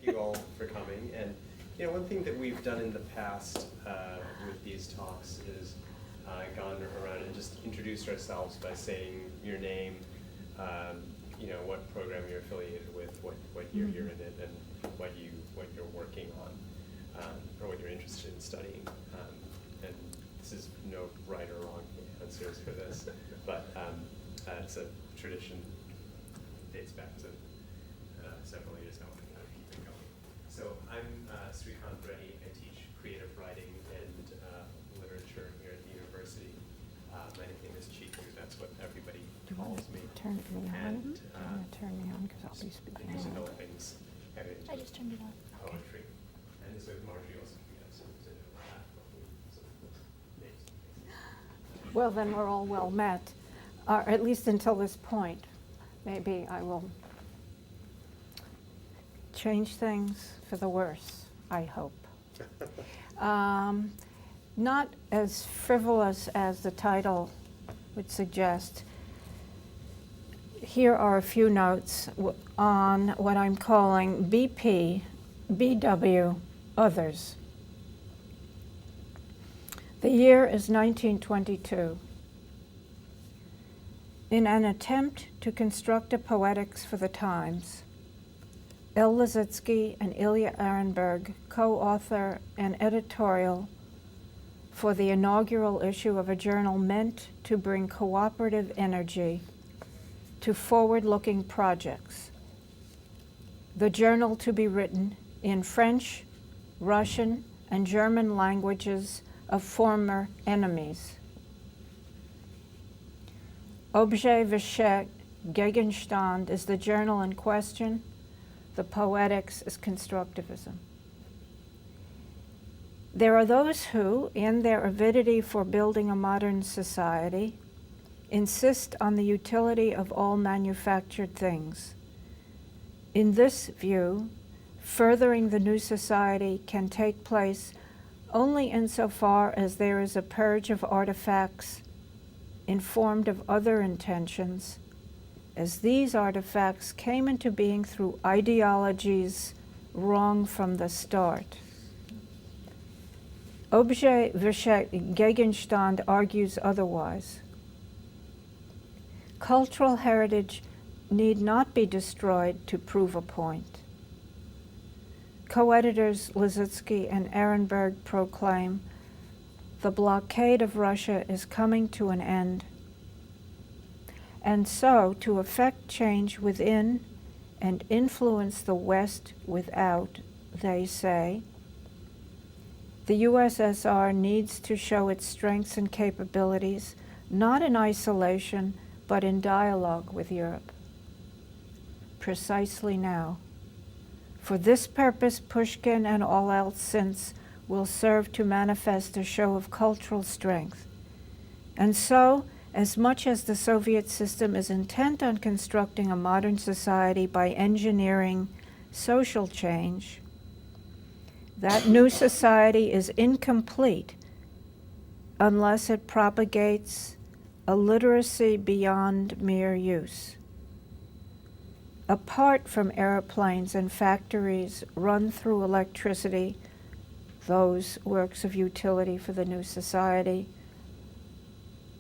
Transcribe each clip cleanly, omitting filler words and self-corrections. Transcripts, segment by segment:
you all for coming. And one thing that we've done in the past with these talks is gone around and just introduced ourselves by saying your name, what program you're affiliated with, what year you're in it, and what you're working on, or what you're interested in studying. And this is no right or wrong answers for this, but it's a tradition dates back to several years ago and kind of keep it going. So I'm Srikanth Reddy. I teach creative writing and literature here at the university. My nickname is Chiku. That's what everybody calls me. Turn me on. And Turn me on because I'll be speaking. I do developing heritage I just turned it on. poetry. And this with Marjorie also we have some to know that. Well, then we're all well met, at least until this point. Maybe I will change things for the worse, I hope. Not as frivolous as the title would suggest. Here are a few notes on what I'm calling BP, BW, Others. The year is 1922. In an attempt to construct a poetics for the times, El Lissitzky and Ilya Ehrenberg co-author an editorial for the inaugural issue of a journal meant to bring cooperative energy to forward-looking projects. The journal to be written in French, Russian, and German languages of former enemies. Objectivist Gegenstand is the journal in question. The poetics is constructivism. There are those who, in their avidity for building a modern society, insist on the utility of all manufactured things. In this view, furthering the new society can take place only insofar as there is a purge of artifacts informed of other intentions, as these artifacts came into being through ideologies wrong from the start. Objectivist Gegenstand argues otherwise. Cultural heritage need not be destroyed to prove a point. Co-editors Lissitzky and Ehrenberg proclaim the blockade of Russia is coming to an end. And so, to effect change within and influence the West without, they say, the USSR needs to show its strengths and capabilities, not in isolation, but in dialogue with Europe. Precisely now. For this purpose, Pushkin and all else since will serve to manifest a show of cultural strength. And so, as much as the Soviet system is intent on constructing a modern society by engineering social change, that new society is incomplete unless it propagates a literacy beyond mere use. Apart from airplanes and factories run through electricity, those works of utility for the new society,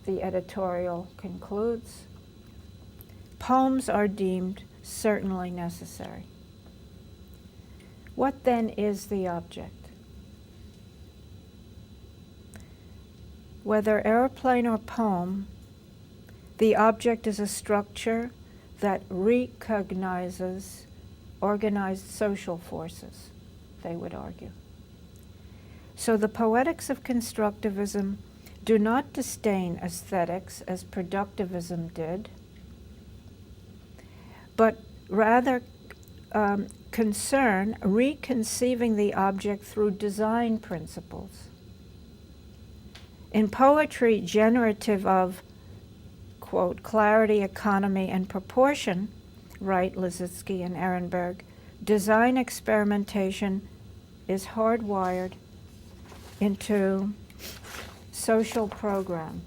the editorial concludes, poems are deemed certainly necessary. What then is the object? Whether airplane or poem, the object is a structure that recognizes organized social forces, they would argue. So the poetics of constructivism do not disdain aesthetics as productivism did, but rather concern reconceiving the object through design principles. In poetry generative of, quote, clarity, economy, and proportion, write Lissitzky and Ehrenberg, design experimentation is hardwired into social program.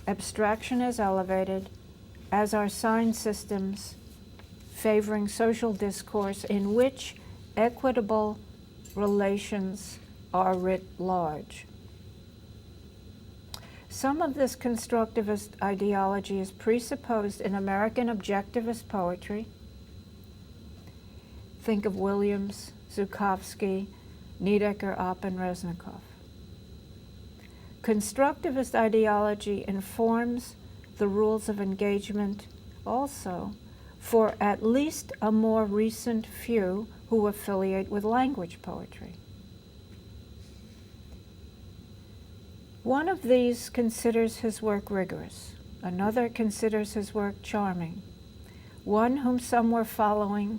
Abstraction is elevated, as are sign systems favoring social discourse in which equitable relations are writ large. Some of this constructivist ideology is presupposed in American objectivist poetry. Think of Williams, Zhukovsky, Niedecker, Opp, and Reznikov. Constructivist ideology informs the rules of engagement also for at least a more recent few who affiliate with language poetry. One of these considers his work rigorous. Another considers his work charming. One whom some were following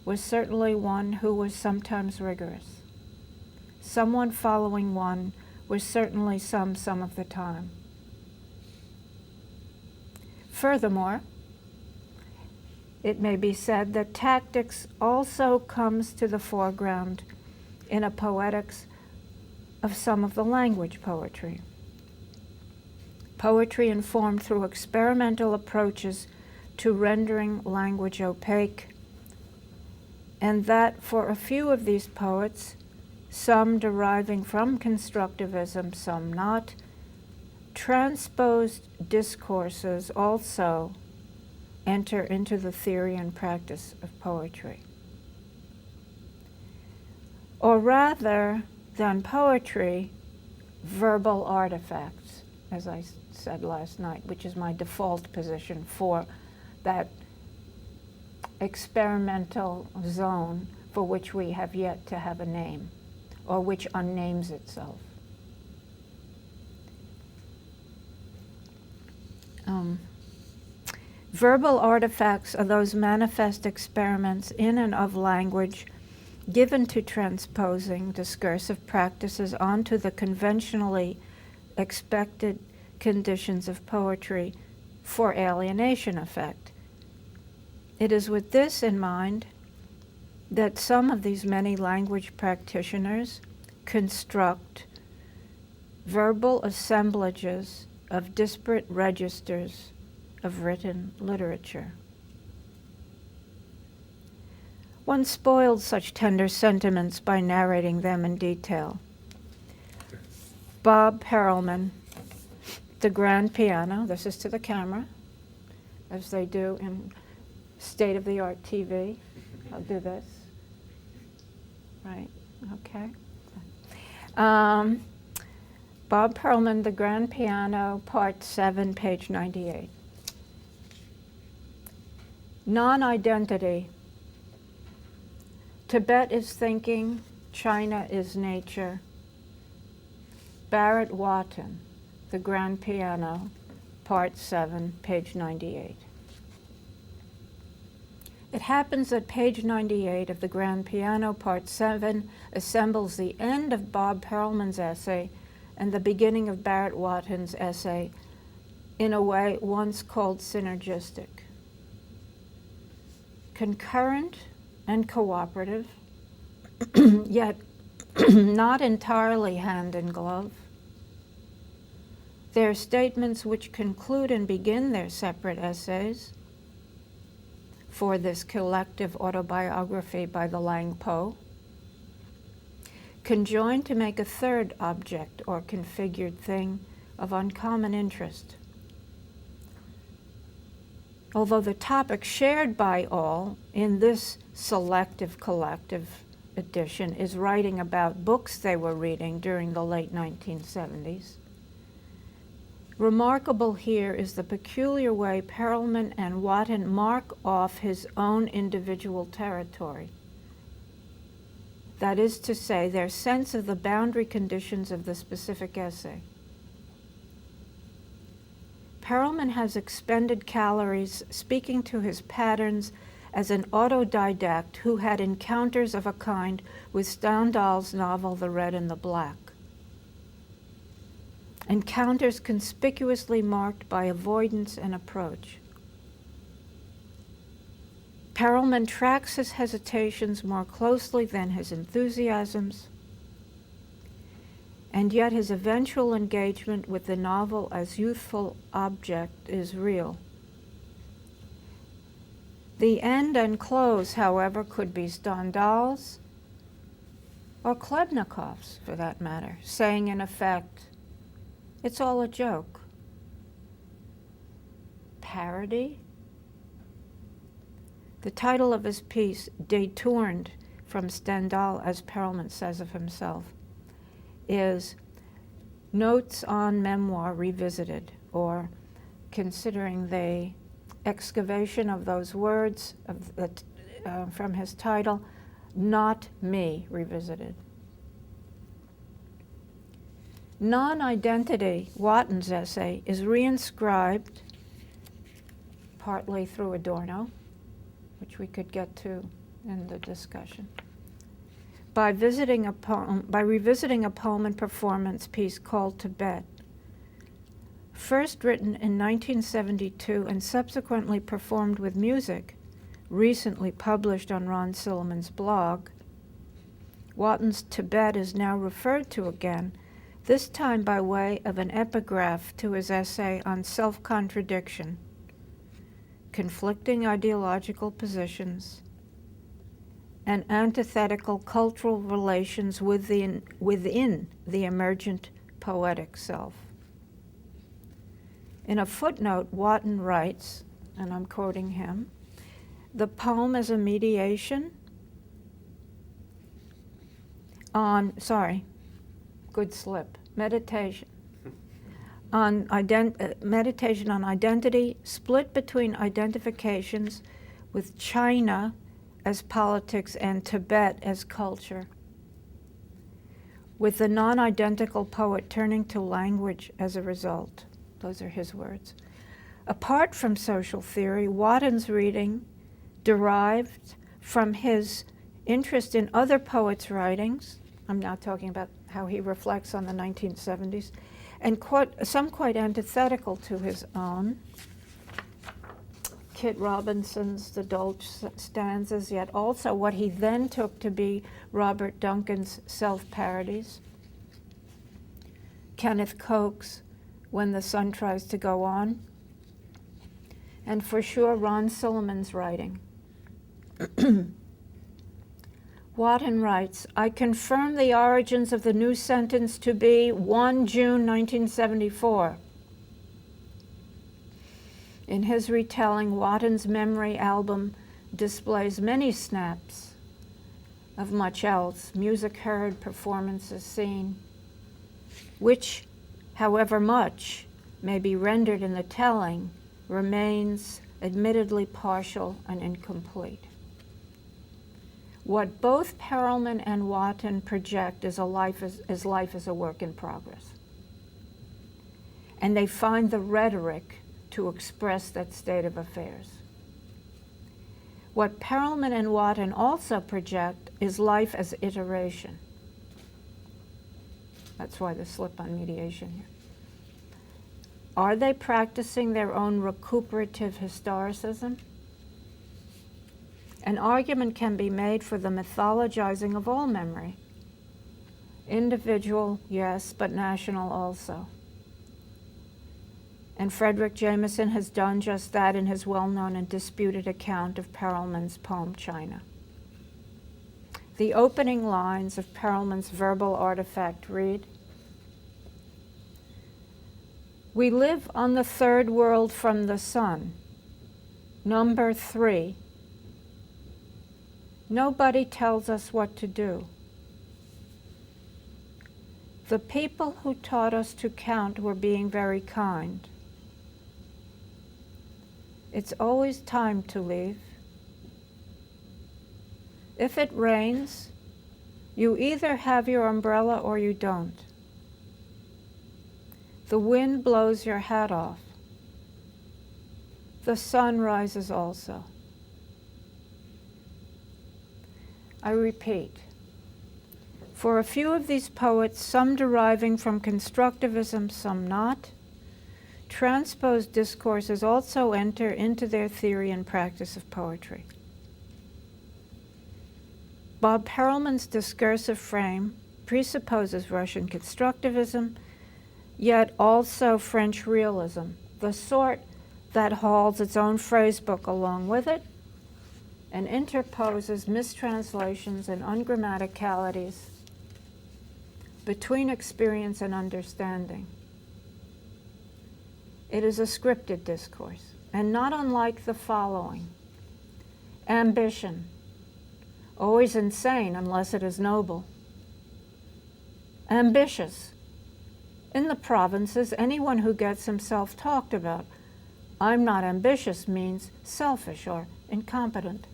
was certainly one who was sometimes rigorous. Someone following one was certainly some of the time. Furthermore, it may be said that tactics also comes to the foreground in a poetics of some of the language poetry. Poetry informed through experimental approaches to rendering language opaque, and that for a few of these poets, some deriving from constructivism, some not, transposed discourses also enter into the theory and practice of poetry. Or rather than poetry, verbal artifacts, as I said last night, which is my default position for that experimental zone for which we have yet to have a name, or which unnames itself. Verbal artifacts are those manifest experiments in and of language given to transposing discursive practices onto the conventionally expected conditions of poetry for alienation effect. It is with this in mind that some of these many language practitioners construct verbal assemblages of disparate registers of written literature. One spoiled such tender sentiments by narrating them in detail. Bob Perelman, the grand piano, this is to the camera, as they do in state-of-the-art TV. I'll do this. Right, okay. Bob Perelman, the grand piano, part 7, page 98. Non-identity. Tibet is thinking, China is nature. Barrett Watton, the grand piano, part 7, page 98. It happens that page 98 of the grand piano, part 7, assembles the end of Bob Perelman's essay and the beginning of Barrett Watton's essay in a way once called synergistic. Concurrent and cooperative, yet not entirely hand in glove. They are statements which conclude and begin their separate essays for this collective autobiography by the Lang Po, conjoined to make a third object or configured thing of uncommon interest. Although the topic shared by all in this selective collective edition is writing about books they were reading during the late 1970s, remarkable here is the peculiar way Perelman and Watton mark off his own individual territory. That is to say, their sense of the boundary conditions of the specific essay. Perelman has expended calories speaking to his patterns as an autodidact who had encounters of a kind with Stendhal's novel The Red and the Black. Encounters conspicuously marked by avoidance and approach. Perelman tracks his hesitations more closely than his enthusiasms, and yet his eventual engagement with the novel as youthful object is real. The end and close, however, could be Stendhal's or Klebnikov's, for that matter, saying in effect, it's all a joke. Parody? The title of his piece, Détourned from Stendhal, as Perelman says of himself, is Notes on Memoir Revisited, or considering the excavation of those words from his title, Not Me Revisited. Non-identity, Watten's essay, is reinscribed partly through Adorno, which we could get to in the discussion, by revisiting a poem and performance piece called Tibet, first written in 1972 and subsequently performed with music, recently published on Ron Silliman's blog. Watten's Tibet is now referred to again, this time by way of an epigraph to his essay on self-contradiction, conflicting ideological positions, and antithetical cultural relations within the emergent poetic self. In a footnote, Watten writes, and I'm quoting him, the poem is a meditation on, meditation on meditation on identity, split between identifications with China as politics and Tibet as culture, with the non-identical poet turning to language as a result. Those are his words. Apart from social theory, Watten's reading derived from his interest in other poets' writings. I'm now talking about how he reflects on the 1970s, and some quite antithetical to his own. Kit Robinson's The Dolch Stanzas, yet also what he then took to be Robert Duncan's self-parodies. Kenneth Koch's When the Sun Tries to Go On. And for sure, Ron Silliman's writing. Watten writes, I confirm the origins of the new sentence to be 1 June 1974. In his retelling, Watten's memory album displays many snaps of much else, music heard, performances seen, which, however much may be rendered in the telling, remains admittedly partial and incomplete. What both Perelman and Watten project is life as a work in progress. And they find the rhetoric to express that state of affairs. What Perelman and Watten also project is life as iteration. That's why the slip on mediation here. Are they practicing their own recuperative historicism? An argument can be made for the mythologizing of all memory. Individual, yes, but national also. And Frederick Jameson has done just that in his well-known and disputed account of Perelman's poem China. The opening lines of Perelman's verbal artifact read, we live on the third world from the sun. Number 3. Nobody tells us what to do. The people who taught us to count were being very kind. It's always time to leave. If it rains, you either have your umbrella or you don't. The wind blows your hat off. The sun rises also. I repeat, for a few of these poets, some deriving from constructivism, some not, transposed discourses also enter into their theory and practice of poetry. Bob Perelman's discursive frame presupposes Russian constructivism, yet also French realism, the sort that hauls its own phrasebook along with it, and interposes mistranslations and ungrammaticalities between experience and understanding. It is a scripted discourse, and not unlike the following. Ambition, always insane unless it is noble. Ambitious. In the provinces, anyone who gets himself talked about. I'm not ambitious means selfish or incompetent.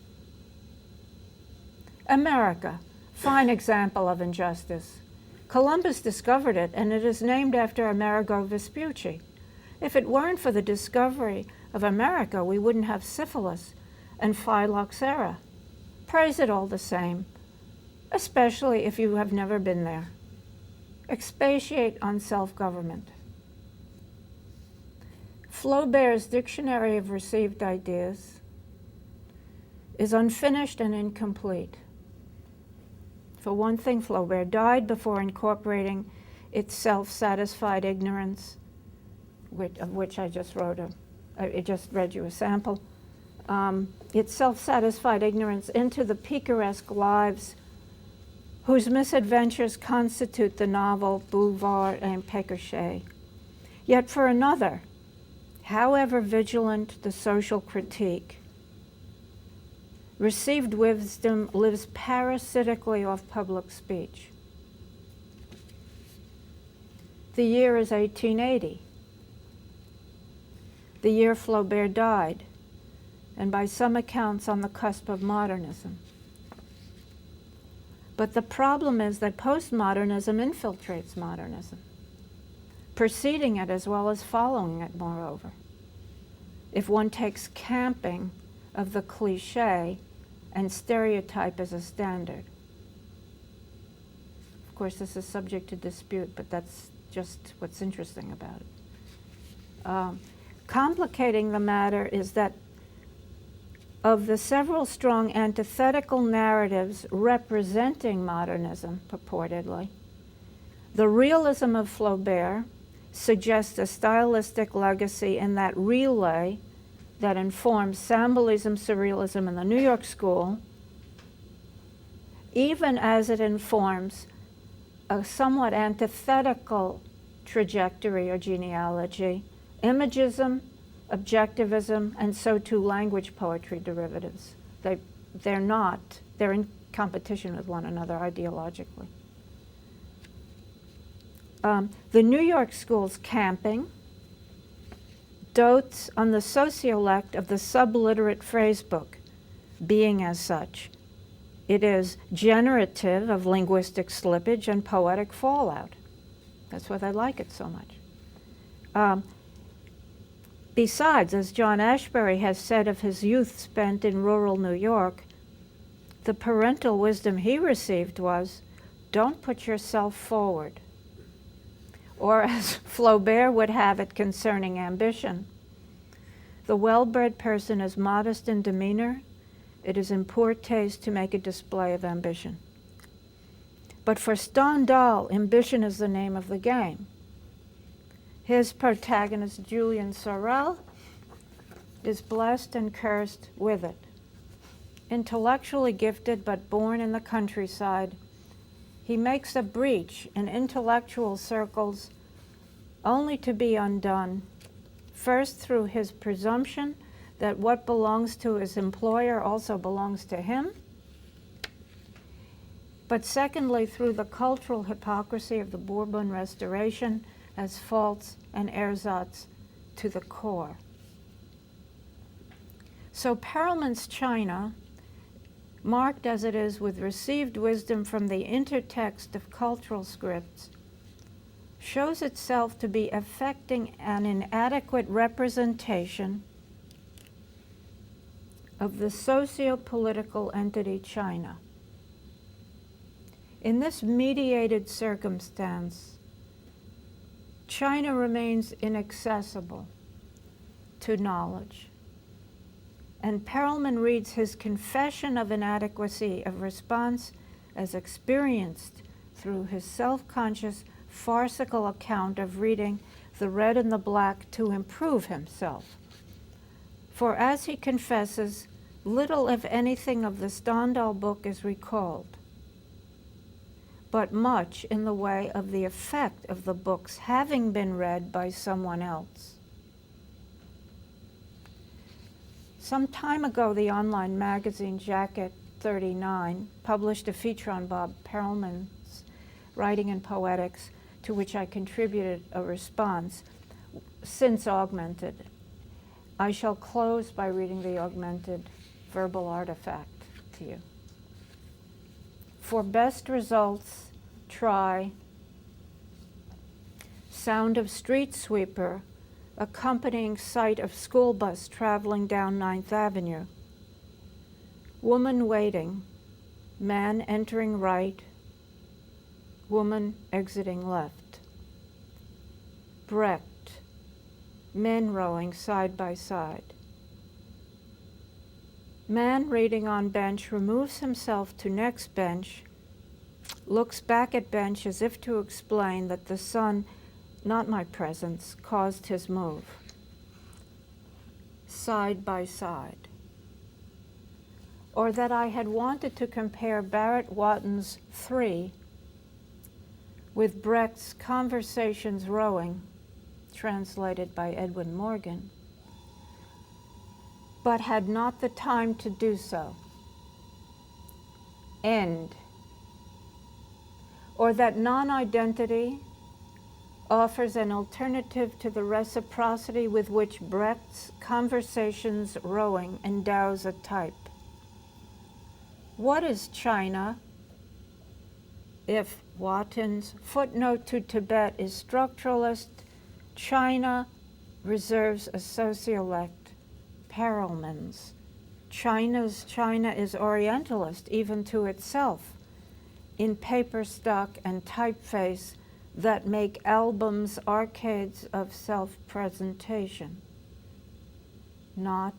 America, fine example of injustice. Columbus discovered it, and it is named after Amerigo Vespucci. If it weren't for the discovery of America, we wouldn't have syphilis and phylloxera. Praise it all the same, especially if you have never been there. Expatiate on self-government. Flaubert's Dictionary of Received Ideas is unfinished and incomplete. For one thing, Flaubert died before incorporating its self-satisfied ignorance, of which I just read you a sample, its self-satisfied ignorance into the picaresque lives whose misadventures constitute the novel Boulevard and Pécuchet. Yet for another, however vigilant the social critique, received wisdom lives parasitically off public speech. The year is 1880, the year Flaubert died, and by some accounts on the cusp of modernism. But the problem is that postmodernism infiltrates modernism, preceding it as well as following it, moreover. If one takes camping of the cliché and stereotype as a standard. Of course, this is subject to dispute, but that's just what's interesting about it. Complicating the matter is that of the several strong antithetical narratives representing modernism, purportedly, the realism of Flaubert suggests a stylistic legacy in that relay that informs symbolism, surrealism, and the New York School, even as it informs a somewhat antithetical trajectory or genealogy, imagism, objectivism, and so too language poetry derivatives. They're in competition with one another ideologically. The New York School's camping dotes on the sociolect of the subliterate phrasebook, being as such. It is generative of linguistic slippage and poetic fallout. That's why they like it so much. Besides, as John Ashbery has said of his youth spent in rural New York, the parental wisdom he received was, don't put yourself forward. Or as Flaubert would have it concerning ambition, the well-bred person is modest in demeanor. It is in poor taste to make a display of ambition. But for Stendhal, ambition is the name of the game. His protagonist, Julian Sorel, is blessed and cursed with it. Intellectually gifted but born in the countryside, he makes a breach in intellectual circles only to be undone, first through his presumption that what belongs to his employer also belongs to him, but secondly through the cultural hypocrisy of the Bourbon Restoration as false and ersatz to the core. So Perelman's China, marked as it is with received wisdom from the intertext of cultural scripts, shows itself to be affecting an inadequate representation of the socio-political entity China. In this mediated circumstance, China remains inaccessible to knowledge. And Perelman reads his confession of inadequacy of response as experienced through his self-conscious, farcical account of reading The Red and the Black to improve himself. For as he confesses, little, if anything, of the Stendhal book is recalled, but much in the way of the effect of the books having been read by someone else. Some time ago, the online magazine Jacket 39 published a feature on Bob Perelman's writing and poetics, to which I contributed a response, since augmented. I shall close by reading the augmented verbal artifact to you. For best results, try sound of street sweeper accompanying sight of school bus traveling down 9th Avenue. Woman waiting, man entering right, woman exiting left. Brecht, men rowing side by side. Man reading on bench removes himself to next bench, looks back at bench as if to explain that the sun, not my presence, caused his move. Side by side. Or that I had wanted to compare Barrett Watten's 3 with Brecht's Conversations Rowing, translated by Edwin Morgan, but had not the time to do so. End. Or that non-identity offers an alternative to the reciprocity with which Brecht's Conversations Rowing endows a type. What is China if Watten's footnote to Tibet is structuralist? China reserves a sociolect, Perelman's. China's China is orientalist even to itself, in paper stock and typeface that make albums arcades of self-presentation. Not,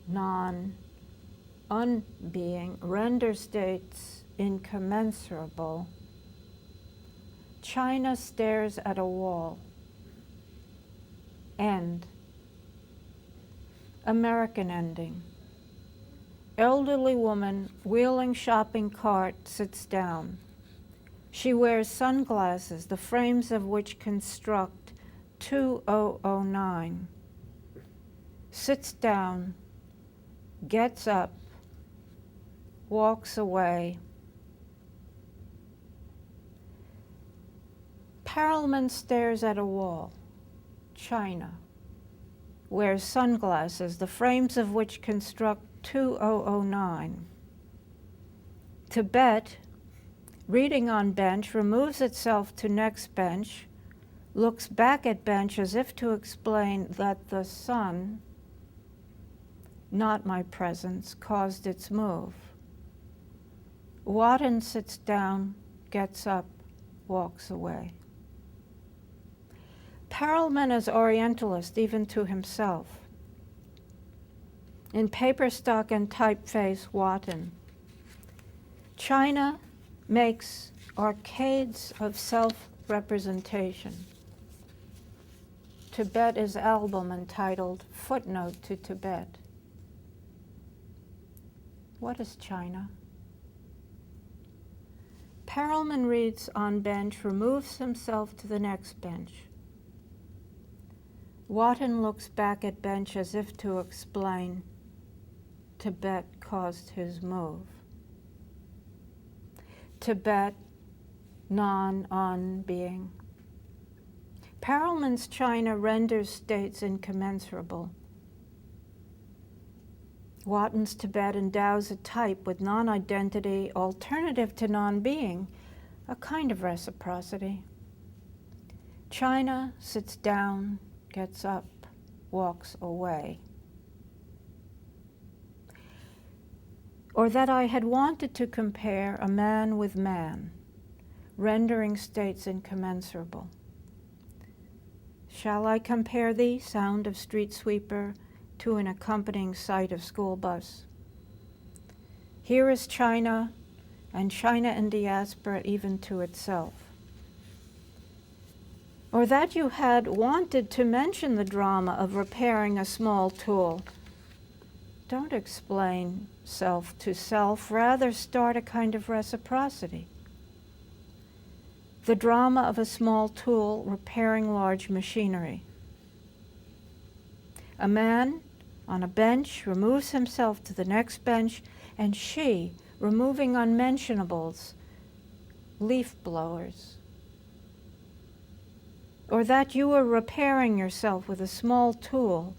non, unbeing, render states incommensurable. China stares at a wall. End. American ending. Elderly woman wheeling shopping cart sits down. She wears sunglasses, the frames of which construct 2009. Sits down, gets up, walks away. Perelman stares at a wall. China. Wears sunglasses, the frames of which construct 2009. Tibet, reading on bench, removes itself to next bench, looks back at bench as if to explain that the sun, not my presence, caused its move. Watten sits down, gets up, walks away. Perelman is orientalist even to himself. In paper stock and typeface, Watten. China makes arcades of self-representation. Tibet is album entitled Footnote to Tibet. What is China? Perelman reads on bench, removes himself to the next bench. Watten looks back at bench as if to explain Tibet caused his move. Tibet, non-on-being. Perelman's China renders states incommensurable. Watten's Tibet endows a type with non-identity, alternative to non-being, a kind of reciprocity. China sits down, gets up, walks away. Or that I had wanted to compare a man with man, rendering states incommensurable. Shall I compare thee, sound of street sweeper, to an accompanying sight of school bus? Here is China, and China in diaspora even to itself. Or that you had wanted to mention the drama of repairing a small tool, don't explain self to self, rather start a kind of reciprocity. The drama of a small tool repairing large machinery. A man on a bench removes himself to the next bench, and she, removing unmentionables, leaf blowers. Or that you were repairing yourself with a small tool,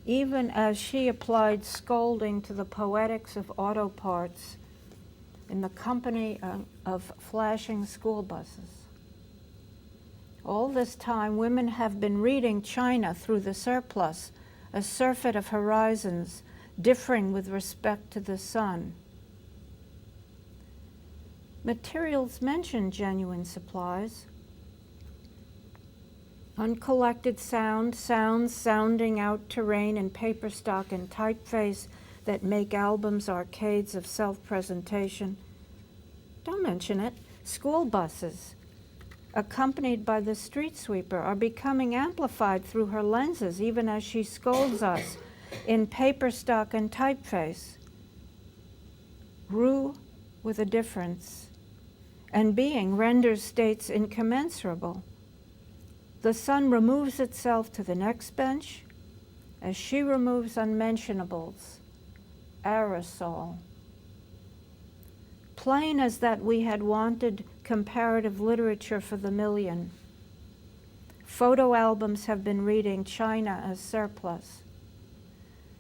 even as she applied scolding to the poetics of auto parts in the company of flashing school buses. All this time, women have been reading China through the surplus, a surfeit of horizons, differing with respect to the sun. Materials mention genuine supplies. Uncollected sounds sounding out terrain in paper stock and typeface that make albums arcades of self-presentation. Don't mention it. School buses, accompanied by the street sweeper, are becoming amplified through her lenses, even as she scolds us in paper stock and typeface. Rue with a difference, and being renders states incommensurable. The sun removes itself to the next bench as she removes unmentionables, aerosol. Plain as that we had wanted comparative literature for the million. Photo albums have been reading China as surplus.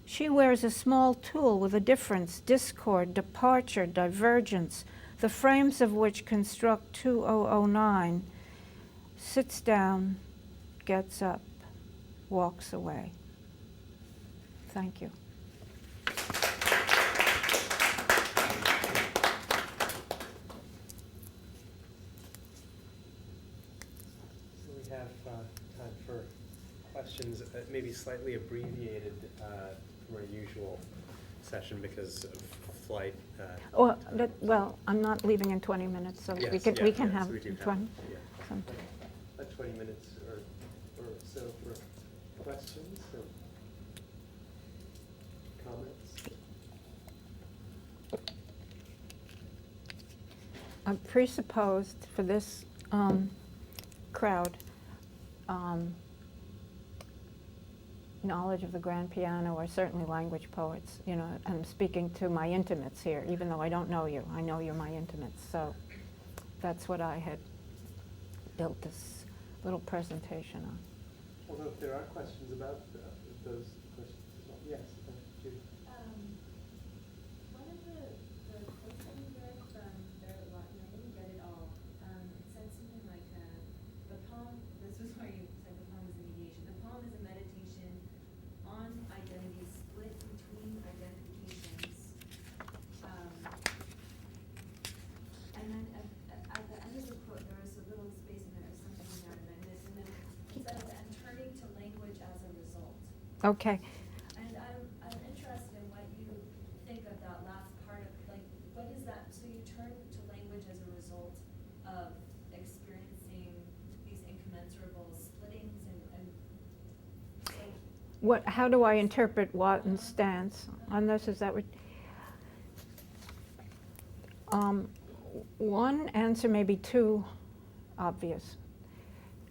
She wears a small tool with a difference, discord, departure, divergence, the frames of which construct 2009, sits down, gets up, walks away. Thank you. So we have time for questions, maybe slightly abbreviated from our usual session because of flight. Well, I'm not leaving in 20 minutes, so Yes, we can so have we do 20. yeah. Sometime. 20 minutes or so for questions or comments. I presupposed for this crowd knowledge of the grand piano, or certainly language poets. You know, I'm speaking to my intimates here, even though I don't know you. I know you're my intimates, so that's what I had built this little presentation on. Although if there are questions about those questions as well. Yes, Judy. One of the quotes that we read from their Latin, I didn't get it all. It said something like, the poem, this was where you said the poem is a mediation. The poem is a meditation on identity, split between identifications. And then at the end of the quote, there was a little space and there was something in there that I missed. And then it said, and turning to language as a result. Okay. And I'm interested in what you think of that last part of, like, what is that? So you turn to language as a result of experiencing these incommensurable splittings and so How do I interpret Watton's stance on this? Is that what? One answer may be too obvious,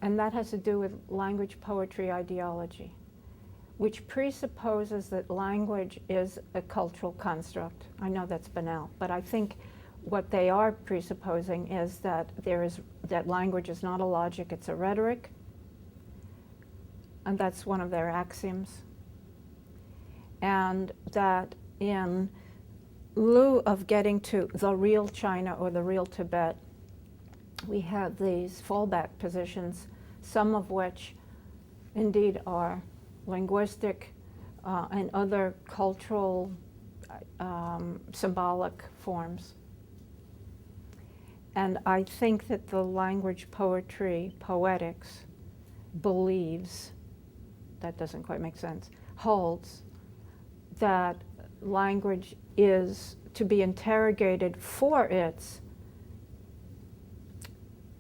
and that has to do with language poetry ideology, which presupposes that language is a cultural construct. I know that's banal, but I think what they are presupposing is that that language is not a logic, it's a rhetoric, and that's one of their axioms. And that in lieu of getting to the real China or the real Tibet, we have these fallback positions, some of which indeed are linguistic and other cultural symbolic forms. And I think that the language poetry, poetics, believes, that doesn't quite make sense, holds that language is to be interrogated for its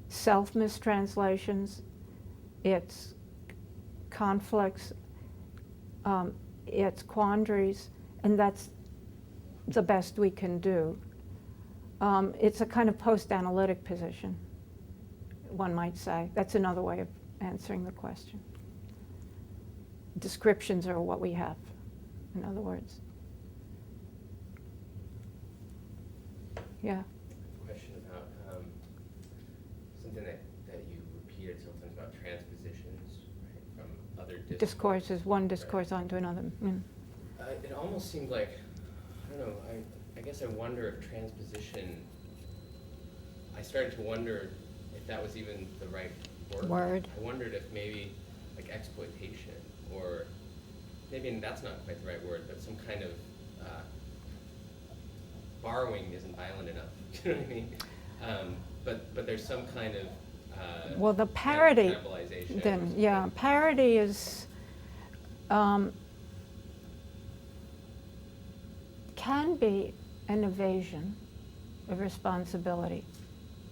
self-mistranslations, its conflicts, its quandaries, and that's the best we can do. It's a kind of post-analytic position, one might say. That's another way of answering the question. Descriptions are what we have, in other words. Yeah. Question about something that you repeated sometimes about transpositions, right, from other Discourses, one discourse right. onto another. It almost seemed like, I don't know, I guess I wonder if transposition, I started to wonder if that was even the right word. I wondered if maybe like exploitation, or maybe that's not quite the right word, but some kind of borrowing isn't violent enough. You know what I mean? But there's some kind of well, the parody, cannibalization. then, yeah, parody is, can be an evasion of responsibility.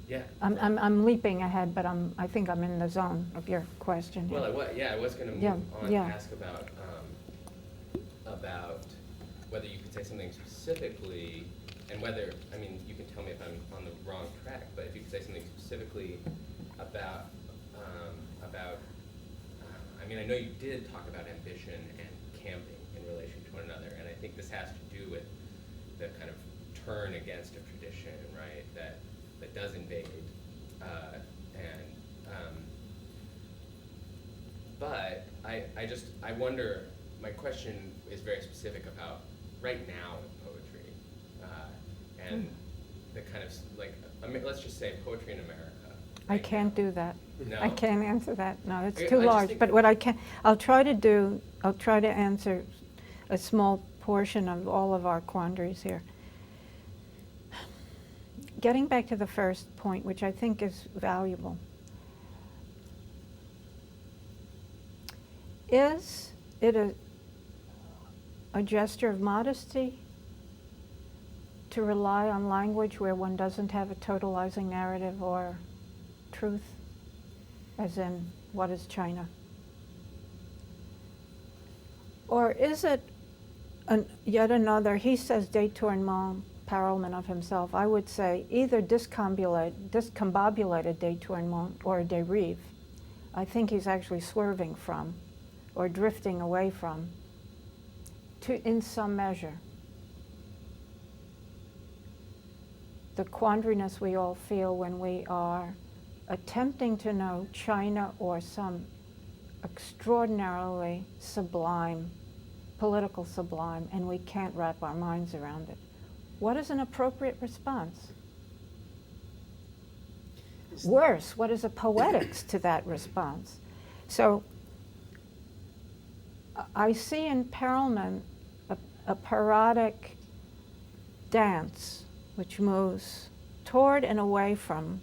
Yeah. I'm leaping ahead, but I think I'm in the zone of your question. Well, I was going to move on yeah. and ask about whether you could say something specifically, and whether, I mean, you can tell me if I'm on the wrong track, but if you could say something specifically about, I mean, I know you did talk about ambition and camping in relation to one another, and I think this has to do with the kind of turn against a tradition, right, that does invade, but I wonder, my question is very specific about right now in poetry, and the kind of, like, let's just say poetry in America. I can't do that. No? I can't answer that. No, it's I too just large. think But what I'll try to answer a small portion of all of our quandaries here. Getting back to the first point, which I think is valuable. Is it a gesture of modesty to rely on language where one doesn't have a totalizing narrative or truth, as in, what is China? Or is it yet another, he says détournement, parolement of himself. I would say either discombobulated détournement or dérive. I think he's actually swerving from or drifting away from, in some measure, the quandariness we all feel when we are attempting to know China or some extraordinarily sublime, political sublime, and we can't wrap our minds around it. What is an appropriate response? Worse, what is a poetics to that response? So I see in Perelman a parodic dance which moves toward and away from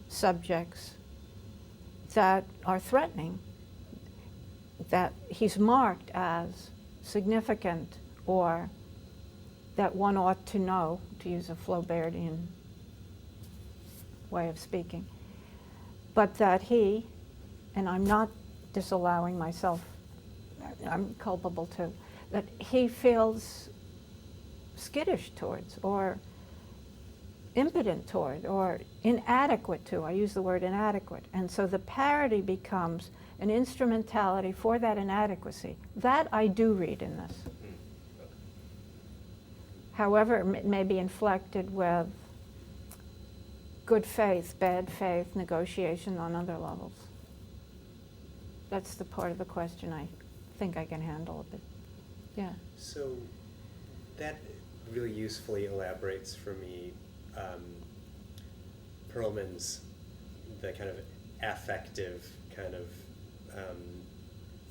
subjects that are threatening, that he's marked as significant or that one ought to know, to use a Flaubertian way of speaking, but that he, and I'm not disallowing myself, I'm culpable too, that he feels skittish towards, or impotent toward, or inadequate to. I use the word inadequate. And so the parody becomes an instrumentality for that inadequacy. That I do read in this. However, it may be inflected with good faith, bad faith, negotiation on other levels. That's the part of the question I think I can handle a bit. Yeah. So that really usefully elaborates for me Perelman's, the kind of affective kind of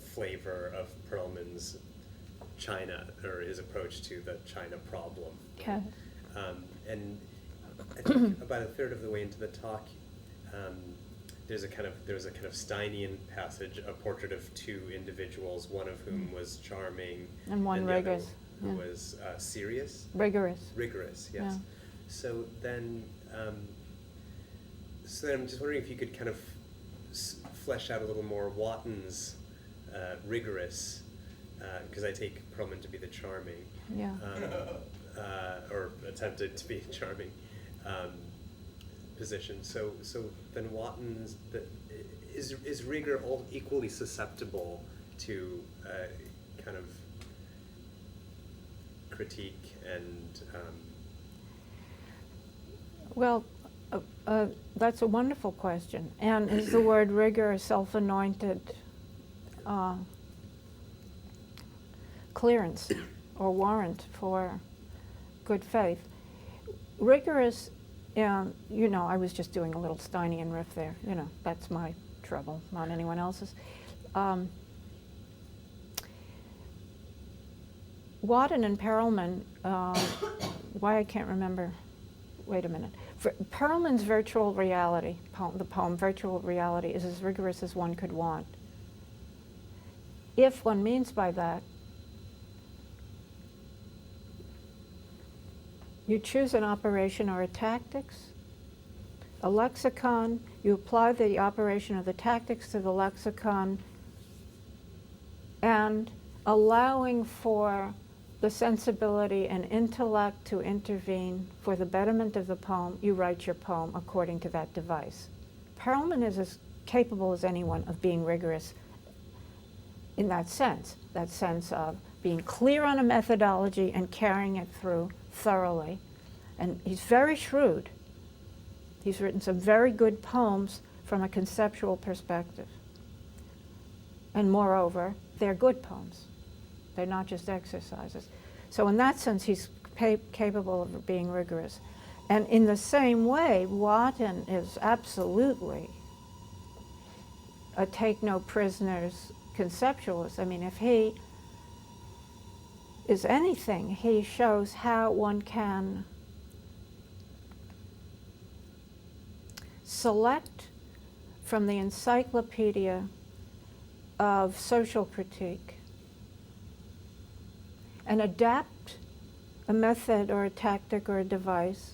flavor of Perelman's China, or his approach to the China problem. Okay. And I think about a third of the way into the talk, there was a kind of Steinian passage, a portrait of two individuals, one of whom was charming, And one the rigorous. other who was serious. Rigorous. Rigorous, yes. Yeah. So then I'm just wondering if you could kind of flesh out a little more Watton's rigorous, because I take Perelman to be the charming. Yeah. Or attempted to be charming position. So then Watton's, is rigor all equally susceptible to kind of critique and Well, that's a wonderful question. And is the word rigor a self-anointed clearance or warrant for good faith? Rigorous, I was just doing a little Steinian riff there. That's my trouble, not anyone else's. Wotton and Perelman, why I can't remember, wait a minute. Perelman's virtual reality, the poem Virtual Reality, is as rigorous as one could want. If one means by that, you choose an operation or a tactics, a lexicon, you apply the operation of the tactics to the lexicon, and allowing for the sensibility and intellect to intervene for the betterment of the poem, you write your poem according to that device. Perelman is as capable as anyone of being rigorous in that sense of being clear on a methodology and carrying it through thoroughly. And he's very shrewd. He's written some very good poems from a conceptual perspective. And moreover, they're good poems. They're not just exercises. So in that sense, he's capable of being rigorous. And in the same way, Wotton is absolutely a take-no-prisoners conceptualist. I mean, if he is anything, he shows how one can select from the encyclopedia of social critique and adapt a method or a tactic or a device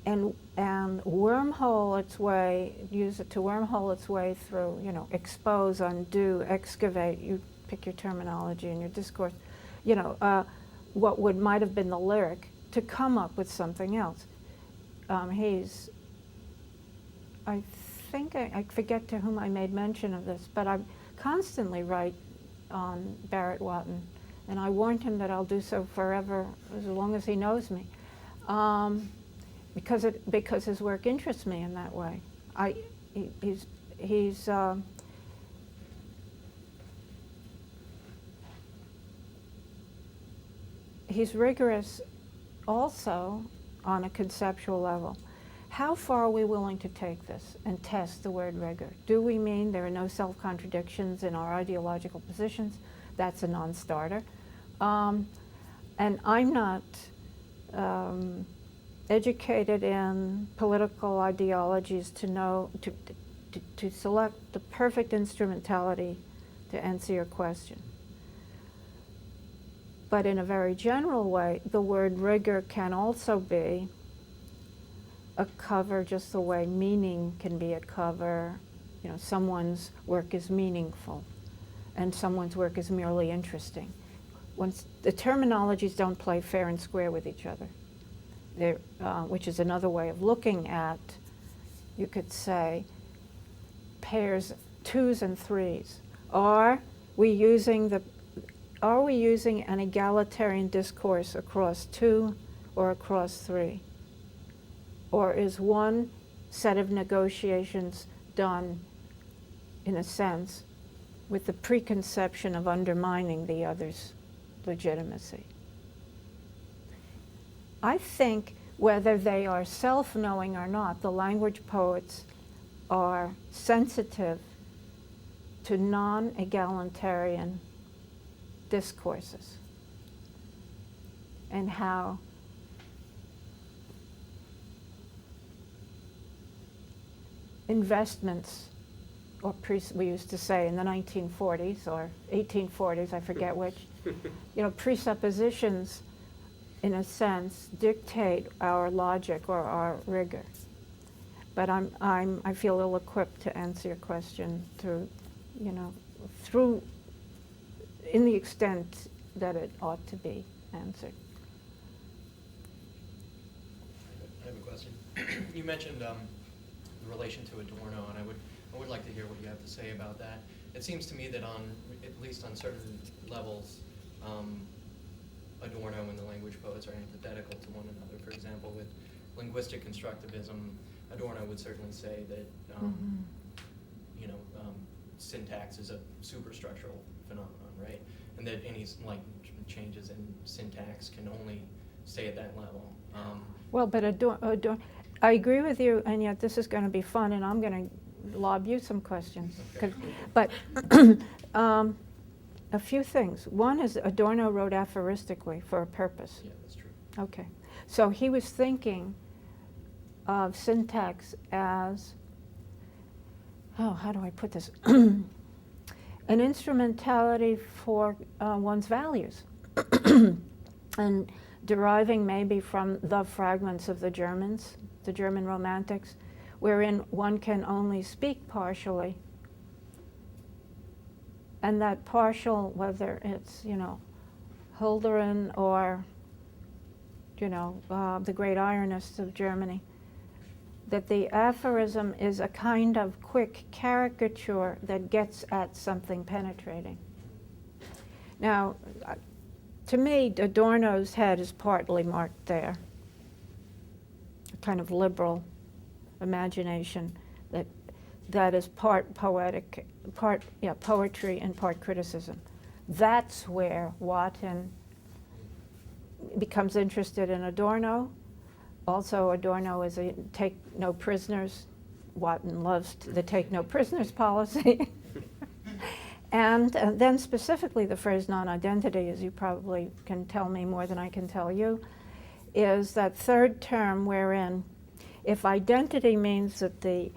and wormhole its way, use it to wormhole its way through, expose, undo, excavate, you pick your terminology in your discourse, what might have been the lyric to come up with something else. I think I forget to whom I made mention of this, but I constantly write on Barrett Wotton, and I warned him that I'll do so forever, as long as he knows me, because his work interests me in that way. He's rigorous also on a conceptual level. How far are we willing to take this and test the word rigor? Do we mean there are no self-contradictions in our ideological positions? That's a non-starter. And I'm not educated in political ideologies to know, to select the perfect instrumentality to answer your question. But in a very general way, the word rigor can also be a cover, just the way meaning can be a cover. Someone's work is meaningful and someone's work is merely interesting. Once the terminologies don't play fair and square with each other, which is another way of looking at, you could say, pairs, twos and threes. Are we using an egalitarian discourse across two or across three? Or is one set of negotiations done, in a sense, with the preconception of undermining the other's legitimacy? I think whether they are self-knowing or not, the language poets are sensitive to non-egalitarian discourses and how investments, or we used to say in the 1940s or 1840s, I forget which, presuppositions, in a sense, dictate our logic or our rigor. But I feel ill-equipped to answer your question in the extent that it ought to be answered. I have a question. You mentioned the relation to Adorno, and I would like to hear what you have to say about that. It seems to me that at least on certain levels, Adorno and the language poets are antithetical to one another. For example, with linguistic constructivism, Adorno would certainly say that syntax is a superstructural phenomenon, right? And that any changes in syntax can only stay at that level. Well, but I agree with you, and yet this is going to be fun, and I'm going to lob you some questions. Okay. But a few things. One is Adorno wrote aphoristically for a purpose. Yeah, that's true. Okay. So he was thinking of syntax as, how do I put this? An instrumentality for one's values. And deriving maybe from the fragments of the Germans, the German Romantics, wherein one can only speak partially. And that partial, whether it's, Hölderlin or, the great ironists of Germany, that the aphorism is a kind of quick caricature that gets at something penetrating. Now, to me, Adorno's head is partly marked there, a kind of liberal imagination that is part poetic, poetry and part criticism. That's where Wotton becomes interested in Adorno. Also, Adorno is a take no prisoners. Wotton loves the take no prisoners policy. And then specifically the phrase non-identity, as you probably can tell me more than I can tell you, is that third term wherein if identity means that the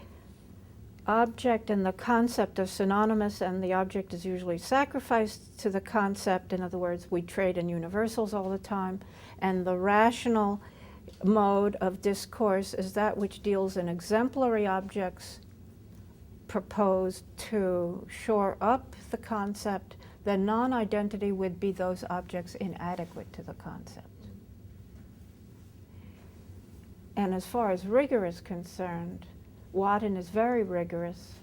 object and the concept are synonymous and the object is usually sacrificed to the concept, in other words, we trade in universals all the time, and the rational mode of discourse is that which deals in exemplary objects proposed to shore up the concept, then non-identity would be those objects inadequate to the concept. And as far as rigor is concerned, Wotton is very rigorous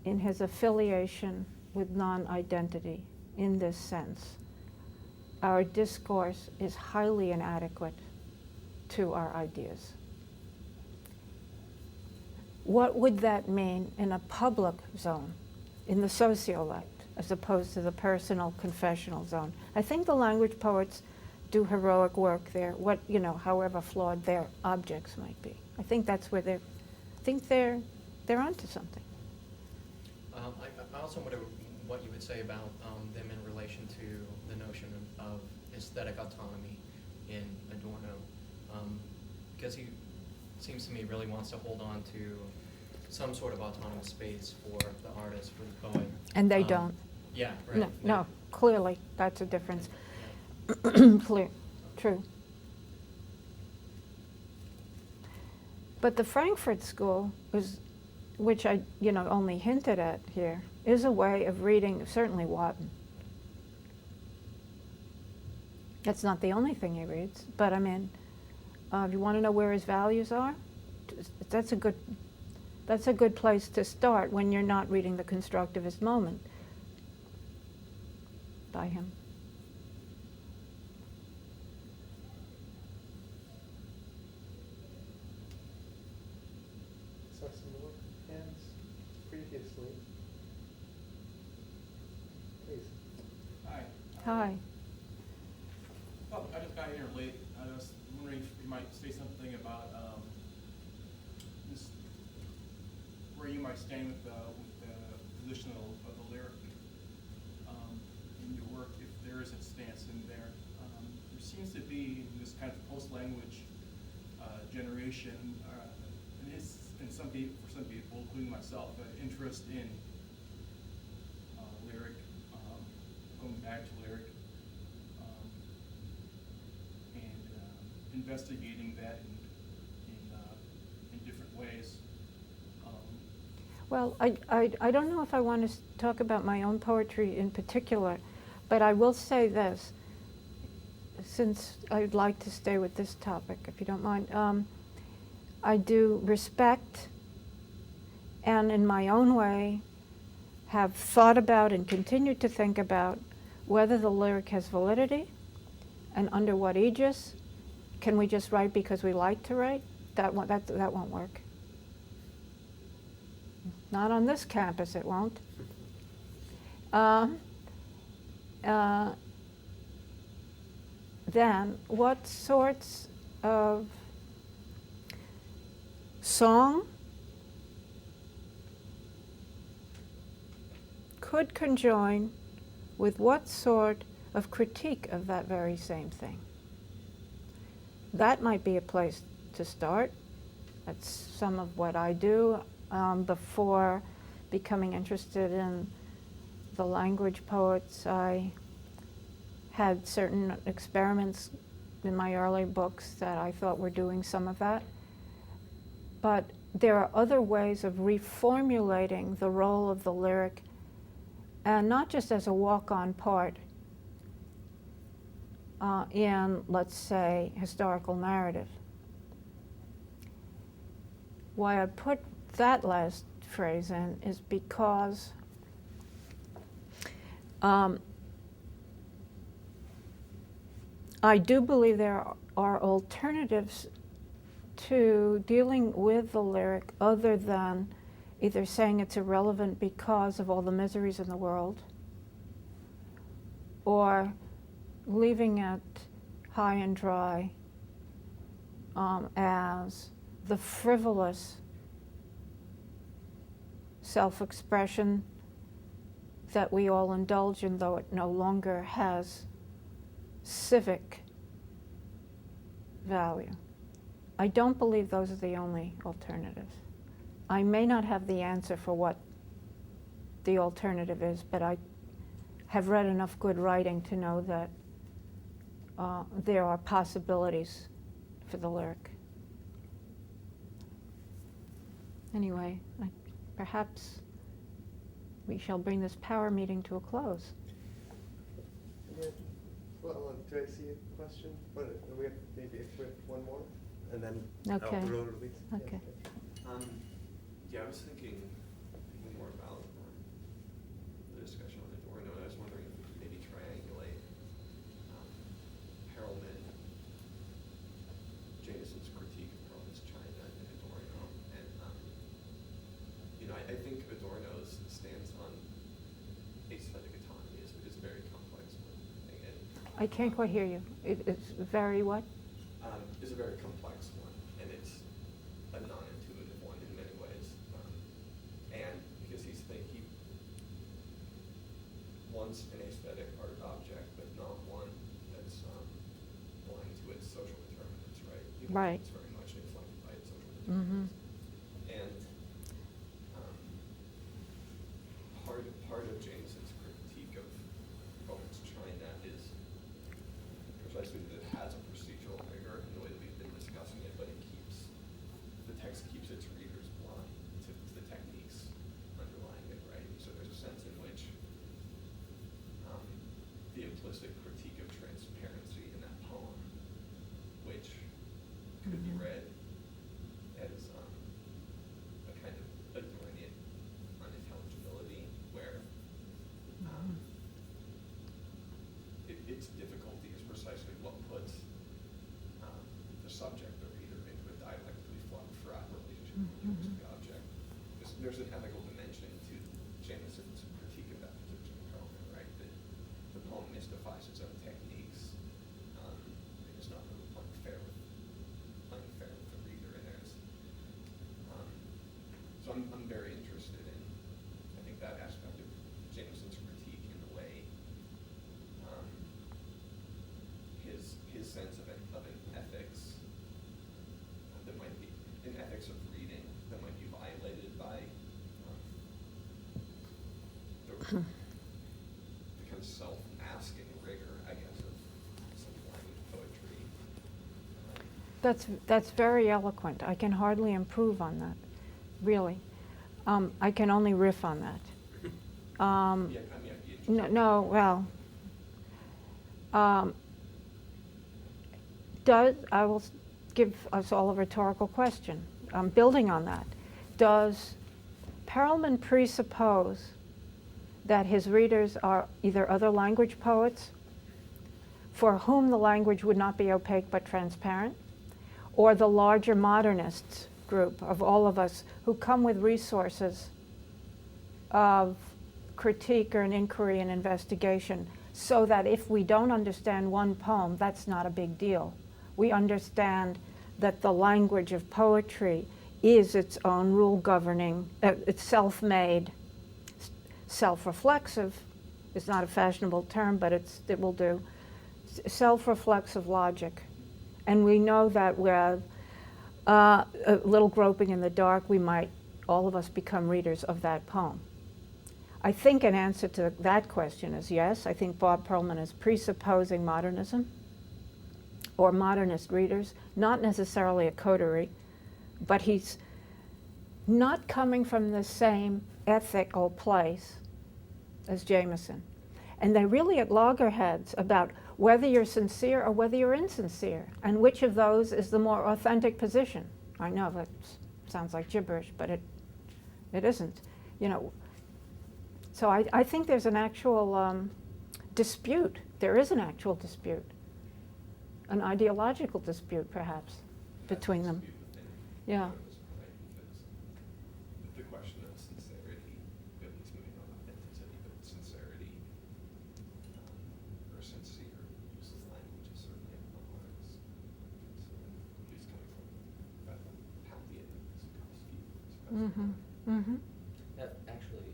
in his affiliation with non-identity in this sense. Our discourse is highly inadequate to our ideas. What would that mean in a public zone, in the sociolect, as opposed to the personal confessional zone? I think the language poets do heroic work there, however flawed their objects might be. I think that's where they're onto something. I also wonder what you would say about them in relation to the notion of aesthetic autonomy in Adorno, because he seems to me really wants to hold on to some sort of autonomous space for the artist, for the poet. And they don't. Yeah, right. No, clearly that's a difference. Clear, true. But the Frankfurt School is, which I only hinted at here, is a way of reading certainly Wotton. That's not the only thing he reads, but I mean, if you want to know where his values are, that's a good place to start when you're not reading the constructivist moment by him. Saw some more hands previously. Please. Hi. Hi. Oh, I just got here late. I was wondering if you might say something about this, where you might stand with the position of the lyric in your work, if there is a stance in there. There seems to be this kind of post-language generation, and for some people, including myself, interest in lyric, going back to lyric. Investigating that in different ways. Well, I don't know if I want to talk about my own poetry in particular, but I will say this, since I'd like to stay with this topic, if you don't mind. I do respect and in my own way have thought about and continue to think about whether the lyric has validity and under what aegis. Can we just write because we like to write? That won't work. Not on this campus, it won't. Then, what sorts of song could conjoin with what sort of critique of that very same thing? That might be a place to start. That's some of what I do. Before becoming interested in the language poets, I had certain experiments in my early books that I thought were doing some of that. But there are other ways of reformulating the role of the lyric, and not just as a walk-on part in, let's say, historical narrative. Why I put that last phrase in is because I do believe there are alternatives to dealing with the lyric other than either saying it's irrelevant because of all the miseries in the world, or leaving it high and dry as the frivolous self-expression that we all indulge in, though it no longer has civic value. I don't believe those are the only alternatives. I may not have the answer for what the alternative is, but I have read enough good writing to know that there are possibilities for the lyric. Anyway, perhaps we shall bring this power meeting to a close. Yeah. Well, do I see a question? We have maybe if we have one more, and then Okay. the road release. Okay. Yeah, I was thinking more about the discussion on Adorno, and I was wondering if we could maybe triangulate Perelman, Jameson's critique of Perelman's China, and Adorno. And I think Adorno's stance on aesthetic autonomy is a very complex one. And, I can't quite hear you. It's very what? is a very complex one, and it's a non-intuitive one in many ways. And because he wants an aesthetic art object, but not one that's blind to its social determinants, right? Right. It's very much influenced by its social Mm-hmm. determinants. And part of Jameson's critique of Perelman's China is precisely that it has a procedural rigor in the way that we've been discussing it, but the text keeps its readers blind to the techniques underlying it, right? So there's a sense in which the implicit critique of transparency in that poem, which could be read as a kind of adornment unintelligibility, where its difficulty is precisely what puts the subject, the reader, into a dialectically fraught relationship with the object. There's an ethical dimension to Jameson's critique of that position of Perelman, right? That the poem mystifies its own techniques. It's not really unfair with the reader, and there's so I'm very interested in, I think, that aspect of Jameson's critique in the way his sense of an ethics that might be an ethics of reading that might be violated by the kind of self-masking rigor, I guess, of some language poetry. That's very eloquent. I can hardly improve on that, really. I can only riff on that. Yeah, I mean, I'd be interested. No, well, I will give us all a rhetorical question. Building on that, does Perelman presuppose that his readers are either other language poets for whom the language would not be opaque but transparent, or the larger modernists group of all of us who come with resources of critique or an inquiry and investigation, so that if we don't understand one poem, that's not a big deal. We understand that the language of poetry is its own rule governing, it's self-made, self-reflexive is not a fashionable term, but it will do, self-reflexive logic. And we know that with a little groping in the dark, we might, all of us, become readers of that poem. I think an answer to that question is yes. I think Bob Perelman is presupposing modernism or modernist readers, not necessarily a coterie, but he's not coming from the same ethical place as Jameson. And they're really at loggerheads about whether you're sincere or whether you're insincere, and which of those is the more authentic position. I know that sounds like gibberish, but it isn't. You know, so I think there's an actual dispute. There is an actual dispute, an ideological dispute, perhaps, between them. Yeah. The question of sincerity, at least maybe not authenticity, but sincerity, or sincere use of language is certainly a complex. So he's coming from a Palpian Mm-hmm. Mm-hmm. That actually,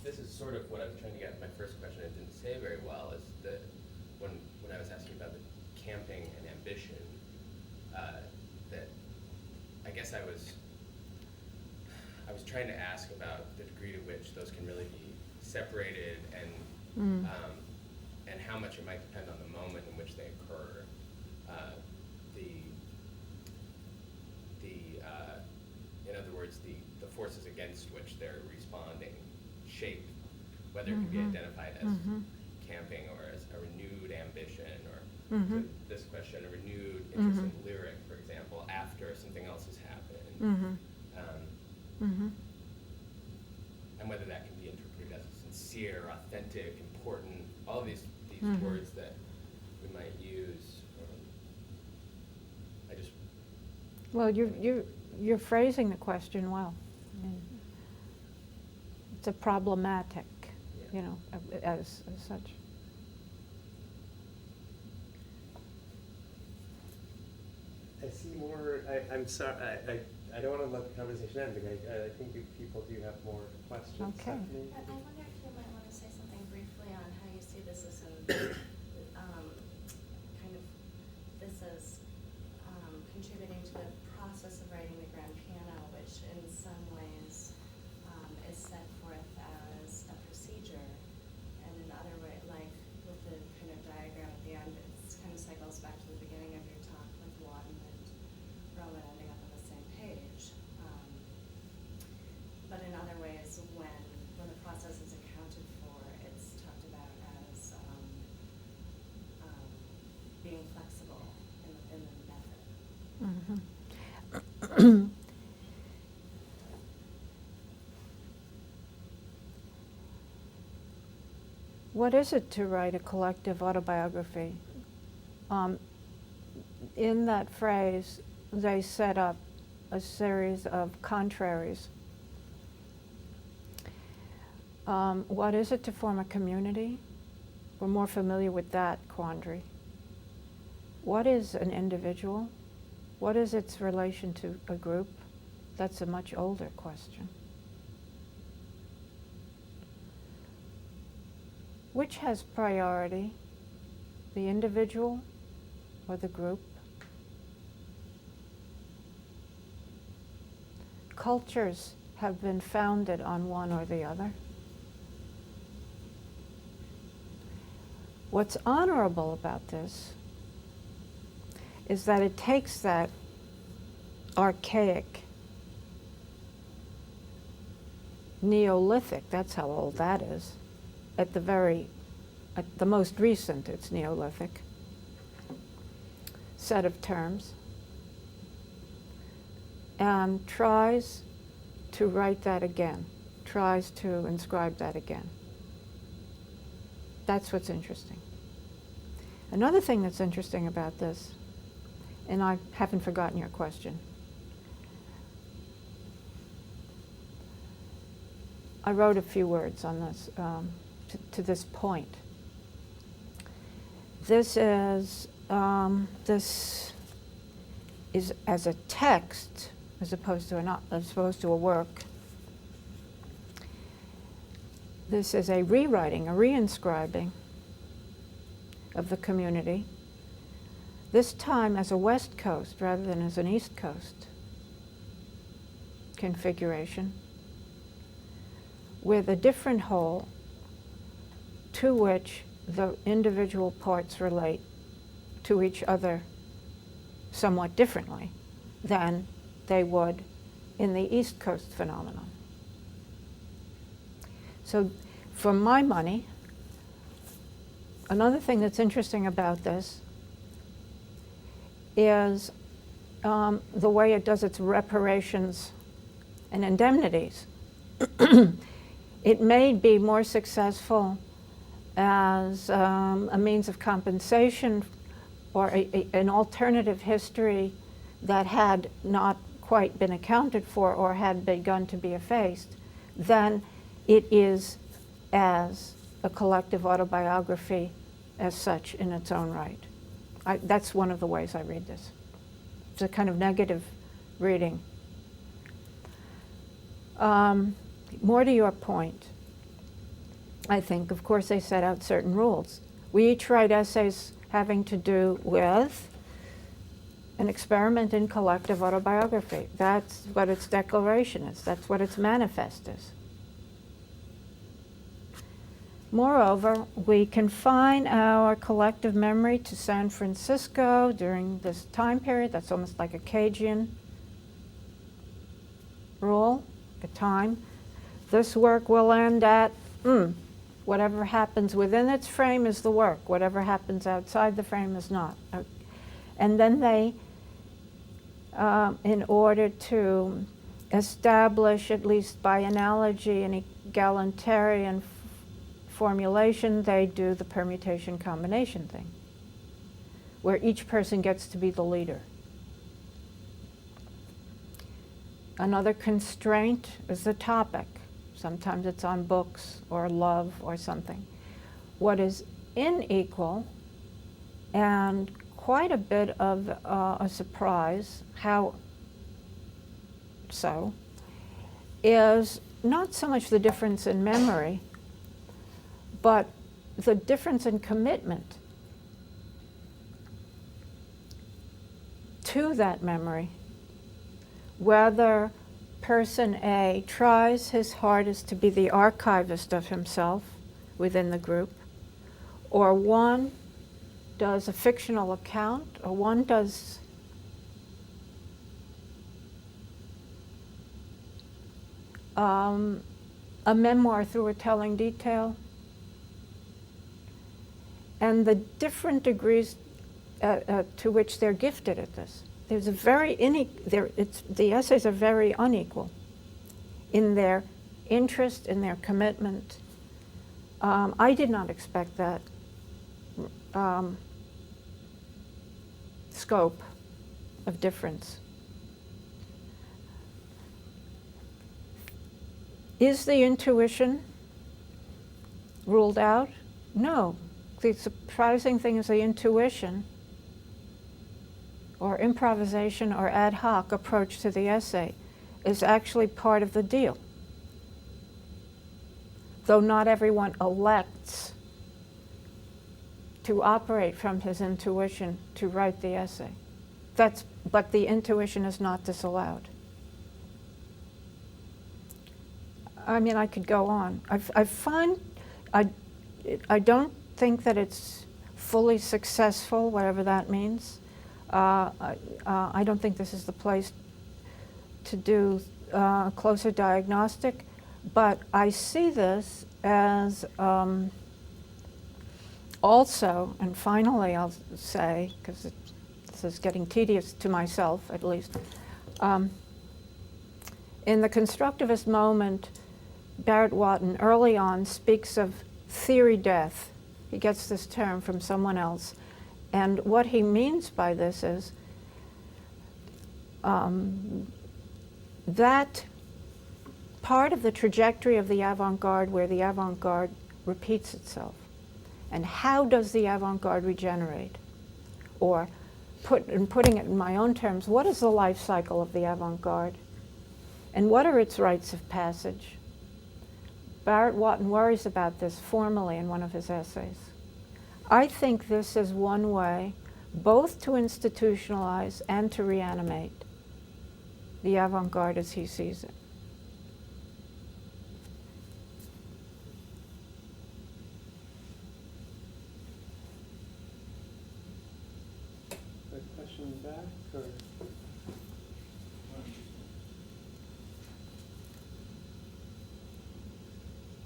this is sort of what I was trying to get at my first question. I didn't say very well. Is that when I was asking about the camping and ambition, that I guess I was trying to ask about the degree to which those can really be separated, and how much it might depend on the moment in which they occur. In other words, the forces against which they're responding shape whether it can be identified as camping or as a renewed ambition, or to this question, a renewed interest in lyric, for example, after something else has happened. And whether that can be interpreted as sincere, authentic, important, all these words that we might use. Well, you're phrasing the question well. I mean, it's a problematic, you know, as such. I see more. I'm sorry. I don't want to let the conversation end, but I think people do have more questions. Okay. Stephanie? I wonder if you might want to say something briefly on how you see this as contributing to the process of writing the grand piano, which in some ways is set forth as a procedure, and in other ways, like with the kind of diagram at the end, it kind of cycles back to the beginning of your talk with Watton and Roman ending up on the same page. But in other ways, when the process is accounted for, it's talked about as being flexible in the method. What is it to write a collective autobiography? In that phrase, they set up a series of contraries. What is it to form a community? We're more familiar with that quandary. What is an individual? What is its relation to a group? That's a much older question. Which has priority, the individual or the group? Cultures have been founded on one or the other. What's honorable about this is that it takes that archaic Neolithic. That's how old that is. At the most recent, it's Neolithic set of terms, and tries to write that again, tries to inscribe that again. That's what's interesting. Another thing that's interesting about this, and I haven't forgotten your question, I wrote a few words on this, to this point. This is as a text, as opposed to a work. This is a rewriting, a reinscribing of the community, this time as a West Coast rather than as an East Coast configuration, with a different whole to which the individual parts relate to each other somewhat differently than they would in the East Coast phenomenon. So for my money, another thing that's interesting about this is the way it does its reparations and indemnities. It may be more successful as a means of compensation or an alternative history that had not quite been accounted for or had begun to be effaced than it is as a collective autobiography as such in its own right. That's one of the ways I read this. It's a kind of negative reading. More to your point, I think, of course, they set out certain rules. We each write essays having to do with an experiment in collective autobiography. That's what its declaration is. That's what its manifest is. Moreover, we confine our collective memory to San Francisco during this time period. That's almost like a Cajun rule, a time. This work will end at, whatever happens within its frame is the work. Whatever happens outside the frame is not. And then they, in order to establish, at least by analogy, an egalitarian formulation, they do the permutation combination thing, where each person gets to be the leader. Another constraint is the topic. Sometimes it's on books or love or something. What is unequal, and quite a bit of a surprise, how so, is not so much the difference in memory, but the difference in commitment to that memory. Whether person A tries his hardest to be the archivist of himself within the group, or one does a fictional account, or one does a memoir through a telling detail, and the different degrees to which they're gifted at this. There's a very the essays are very unequal in their interest, in their commitment. I did not expect that scope of difference. Is the intuition ruled out? No. The surprising thing is the intuition or improvisation or ad hoc approach to the essay is actually part of the deal. Though not everyone elects to operate from his intuition to write the essay. But the intuition is not disallowed. I mean, I could go on. I don't think that it's fully successful, whatever that means. I don't think this is the place to do a closer diagnostic, But I see this as also, and finally I'll say, because this is getting tedious to myself at least, in the constructivist moment, Barrett Watton early on speaks of theory death. He gets this term from someone else. And what he means by this is that part of the trajectory of the avant-garde where the avant-garde repeats itself. And how does the avant-garde regenerate? Or putting it in my own terms, what is the life cycle of the avant-garde? And what are its rites of passage? Barrett Watton worries about this formally in one of his essays. I think this is one way both to institutionalize and to reanimate the avant-garde as he sees it. A question in the back, or?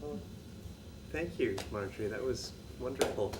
Well, thank you, Marjorie. That was wonderful.